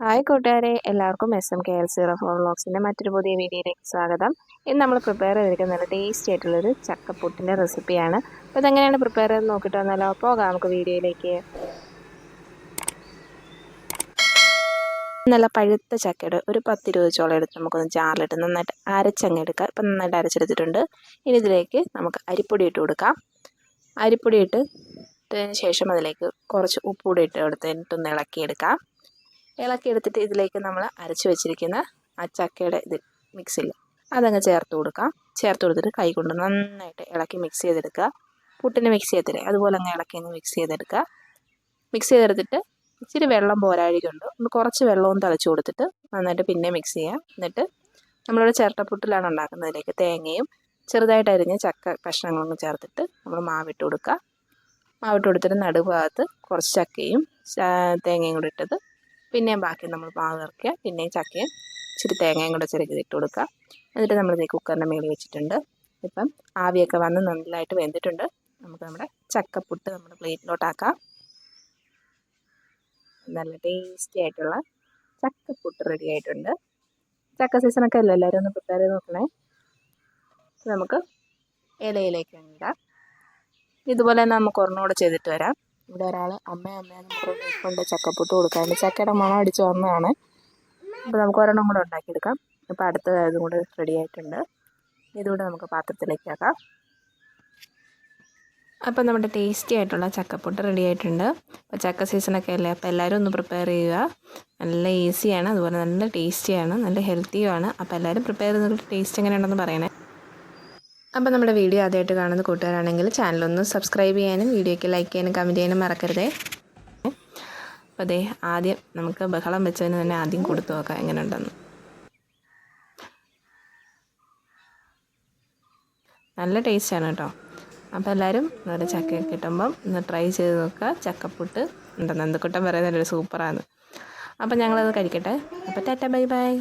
Hi കൂട്ടുകാരെ, എല്ലാവർക്കും SMKL04 വ്ളോഗ്സിൻ്റെ മറ്റൊരു പുതിയ വീഡിയോയിലേക്ക് സ്വാഗതം. ഇന്ന് നമ്മൾ പ്രിപ്പയർ ചെയ്തിരിക്കുന്ന നല്ല ടേസ്റ്റി ആയിട്ടുള്ളൊരു ചക്കപ്പുട്ടിൻ്റെ റെസിപ്പിയാണ്. അപ്പോൾ ഇതെങ്ങനെയാണ് പ്രിപ്പയർ ചെയ്ത് നോക്കിയിട്ട് വന്നാലോ? പോകാം നമുക്ക് വീഡിയോയിലേക്ക്. നല്ല പഴുത്ത ചക്കയുടെ ഒരു 10-20 ചോളം എടുത്ത് നമുക്കൊന്ന് ജാറിലിട്ട് നന്നായിട്ട് അരച്ചങ്ങെടുക്കുക. ഇപ്പം നന്നായിട്ട് അരച്ചെടുത്തിട്ടുണ്ട്. ഇനി ഇതിലേക്ക് നമുക്ക് അരിപ്പൊടി ഇട്ട് കൊടുക്കാം. അരിപ്പൊടി ഇട്ടതിന് ശേഷം അതിലേക്ക് കുറച്ച് ഉപ്പുകൂടി ഇട്ട് കൊടുത്തിട്ടൊന്ന് ഇളക്കിയെടുക്കാം. ഇളക്കിയെടുത്തിട്ട് ഇതിലേക്ക് നമ്മൾ അരച്ച് വെച്ചിരിക്കുന്ന ആ ചക്കയുടെ മിക്സിൽ അതങ്ങ് ചേർത്ത് കൊടുക്കാം. ചേർത്ത് കൊടുത്തിട്ട് കൈ കൊണ്ട് നന്നായിട്ട് ഇളക്കി മിക്സ് ചെയ്തെടുക്കുക. പുട്ടിന് മിക്സ് ചെയ്തില്ലേ അതുപോലെ അങ്ങ് ഇളക്കി അങ്ങ് മിക്സ് ചെയ്തെടുക്കുക. മിക്സ് ചെയ്തെടുത്തിട്ട് ഇച്ചിരി വെള്ളം പോരാഴികയുണ്ട്, ഒന്ന് കുറച്ച് വെള്ളവും തളിച്ച് കൊടുത്തിട്ട് നന്നായിട്ട് പിന്നെ മിക്സ് ചെയ്യുക. എന്നിട്ട് നമ്മളിവിടെ ചിരട്ടപ്പുട്ടിലാണ് ഉണ്ടാക്കുന്നതിലേക്ക് തേങ്ങയും ചെറുതായിട്ട് അരിഞ്ഞ് ചക്ക കഷ്ണങ്ങളൊന്ന് ചേർത്തിട്ട് നമ്മൾ മാവിട്ട് കൊടുക്കുക. മാവിട്ട് കൊടുത്തിട്ട് നടുഭാഗത്ത് കുറച്ച് ചക്കയും തേങ്ങയും കൂടി ഇട്ടത് പിന്നെയും ബാക്കി നമ്മൾ മാവ് നിറയ്ക്കുക. പിന്നെയും ചക്കയും ഇച്ചിരി തേങ്ങയും കൂടെ ഇട്ട് കൊടുക്കുക. എന്നിട്ട് നമ്മളിത് കുക്കറിൻ്റെ മേളിൽ വെച്ചിട്ടുണ്ട്. ഇപ്പം ആവിയൊക്കെ വന്ന് നന്നായിട്ട് വെന്തിട്ടുണ്ട്. നമുക്ക് നമ്മുടെ ചക്കപ്പുട്ട് നമ്മുടെ പ്ലേറ്റിലോട്ടാക്കാം. നല്ല ടേസ്റ്റി ആയിട്ടുള്ള ചക്കപ്പുട്ട് റെഡി ആയിട്ടുണ്ട്. ചക്ക സീസണൊക്കെ അല്ലേ, എല്ലാവരും ഒന്ന് പ്രിപ്പയർ ചെയ്ത് നോക്കണേ. നമുക്ക് ഇലയിലേക്ക് ഇടാം. ഇതുപോലെ നമുക്ക് ഒരെണ്ണോടെ ചെയ്തിട്ട് വരാം. ഇവിടെ ഒരാൾ അമ്മയെന്ന് പറഞ്ഞിട്ടുണ്ട് ചക്കപ്പുട്ട് കൊടുക്കാറുണ്ട്. ചക്കയുടെ മണം അടിച്ച് വന്നതാണ്. അപ്പോൾ നമുക്ക് ഒരെണ്ണം കൂടെ ഉണ്ടാക്കിയെടുക്കാം. ഇപ്പോൾ അടുത്ത ഇതും കൂടെ റെഡി ആയിട്ടുണ്ട്. ഇതുകൂടെ നമുക്ക് പാത്രത്തിലേക്ക് ആക്കാം. അപ്പോൾ നമ്മുടെ ടേസ്റ്റി ആയിട്ടുള്ള ചക്കപ്പുട്ട് റെഡി ആയിട്ടുണ്ട്. അപ്പോൾ ചക്ക സീസണൊക്കെ അല്ലേ, അപ്പോൾ എല്ലാവരും ഒന്ന് പ്രിപ്പയർ ചെയ്യുക. നല്ല ഈസിയാണ്, അതുപോലെ നല്ല ടേസ്റ്റിയാണ്, നല്ല ഹെൽത്തിയുമാണ്. അപ്പോൾ എല്ലാവരും പ്രിപ്പയർ ചെയ്തിട്ട് ടേസ്റ്റ് എങ്ങനെയുണ്ടെന്ന് പറയണേ. അപ്പോൾ നമ്മുടെ വീഡിയോ ആദ്യമായിട്ട് കാണുന്ന കൂട്ടുകാരാണെങ്കിൽ ചാനലൊന്ന് സബ്സ്ക്രൈബ് ചെയ്യാനും വീഡിയോയ്ക്ക് ലൈക്ക് ചെയ്യാനും കമൻറ്റ് ചെയ്യാനും മറക്കരുതേ. അപ്പോൾ അതേ ആദ്യം നമുക്ക് ബഹളം വെച്ചതിന് തന്നെ ആദ്യം കൊടുത്തു നോക്കാം എങ്ങനെയുണ്ടെന്ന്. നല്ല ടേസ്റ്റാണ് കേട്ടോ. അപ്പോൾ എല്ലാവരും നമ്മുടെ ചക്ക കിട്ടുമ്പം ഒന്ന് ട്രൈ ചെയ്ത് നോക്കുക. ചക്കപ്പുട്ട് ഉണ്ടെന്ന് എന്തൊക്കെ പറയുന്നൊരു സൂപ്പറാണ്. അപ്പോൾ ഞങ്ങളത് കഴിക്കട്ടെ. അപ്പോൾ ടാറ്റ ബൈ ബൈ.